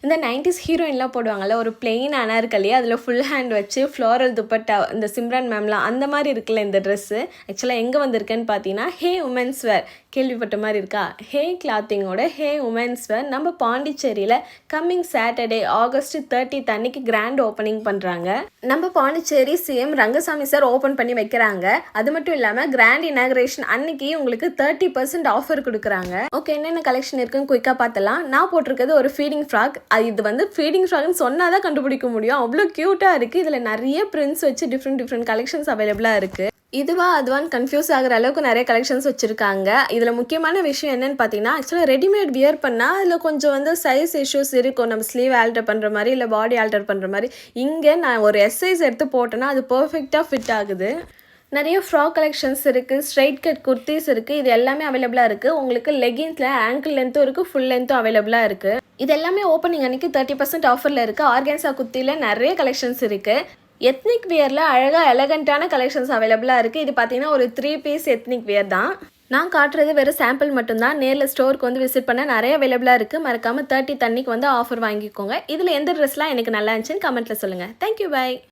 இந்த 90s ஹீரோயின்லாம் போடுவாங்கல்ல, ஒரு பிளெயின் அனார்கலி அதில் ஃபுல் ஹேண்ட் வச்சு ஃப்ளோரல் துப்பட்டா, இந்த சிம்ரன் மேம்லாம் அந்த மாதிரி இருக்குல்ல இந்த ட்ரெஸ்ஸு. ஆக்சுவலாக எங்கே வந்திருக்குன்னு பார்த்தீங்கன்னா, ஹே உமன்ஸ் வேர் கேள்விப்பட்ட மாதிரி இருக்கா? ஹே கிளாத்திங்கோட ஹே உமன்ஸ் வேர் நம்ம பாண்டிச்சேரியில் கம்மிங் சாட்டர்டே August 30 அன்னைக்கு கிராண்ட் ஓப்பனிங் பண்ணுறாங்க. நம்ம Pondicherry CM Rangasamy sir open பண்ணி வைக்கிறாங்க. அது மட்டும் இல்லாமல் கிராண்ட் இனாகரேஷன் அன்னைக்கு உங்களுக்கு 30% ஆஃபர் கொடுக்குறாங்க. ஓகே, என்னென்ன கலெக்ஷன் இருக்குன்னு குயிக்காக பார்த்தலாம். நான் போட்டிருக்கிறது ஒரு ஃபீடிங் ஃப்ராக். இது வந்து ஃபீடிங் ஃப்ராக்னு சொன்னால் தான் கண்டுபிடிக்க முடியும். அவ்வளோ க்யூட்டாக இருக்குது. இதில் நிறைய பிரிண்ட்ஸ் வச்சு டிஃப்ரெண்ட் கலெக்ஷன்ஸ் அவைலபிளாக இருக்குது. அதுவான்னு கன்ஃபியூஸ் ஆகிற அளவுக்கு நிறைய கலெக்ஷன்ஸ் வச்சுருக்காங்க. இதில் முக்கியமான விஷயம் என்னென்னு பார்த்தீங்கன்னா, ஆக்சுவலாக ரெடிமேட் வியர் பண்ணால் அதில் கொஞ்சம் வந்து சைஸ் இஷ்யூஸ் இருக்கும். நம்ம ஸ்லீவ் ஆல்டர் பண்ணுற மாதிரி இல்லை பாடி ஆல்டர் பண்ணுற மாதிரி. இங்கே நான் ஒரு சைஸ் எடுத்து போட்டேன்னா அது பர்ஃபெக்டாக ஃபிட் ஆகுது. நிறைய ஃப்ராக் கலெக்ஷன்ஸ் இருக்குது, ஸ்ட்ரைட் கட் குர்த்திஸ் இருக்குது. இது எல்லாமே அவைலபிளாக இருக்குது. உங்களுக்கு லெகின்ஸில் ஆங்கிள் லென்த்தும் இருக்குது, ஃபுல் லென்த்தும் அவைலபிளாக இருக்குது. இது எல்லாமே ஓப்பனிங் அன்றைக்கி 30% ஆஃபரில் இருக்குது. ஆர்கான்சா குர்த்தியில் நிறைய கலெக்ஷன்ஸ் இருக்குது. எத்னிக் வியரில் அழகாக எலகண்ட்டான கலெக்ஷன்ஸ் அவைலபிளாக இருக்குது. இது பார்த்தீங்கன்னா ஒரு 3 பீஸ் எத்னிக் வியர் தான். நான் காட்டுறது வெறும் சாம்பிள் மட்டும்தான். நேரில் ஸ்டோருக்கு வந்து விசிட் பண்ண நிறைய அவைலபிளாக இருக்குது. மறக்காமல் 30 அன்னைக்கு வந்து ஆஃபர் வாங்கிக்கோங்க. இதில் எந்த ட்ரெஸ்லாம் எனக்கு நல்லா இருந்துச்சுன்னு கமெண்ட்டில் சொல்லுங்கள். Thank you, by.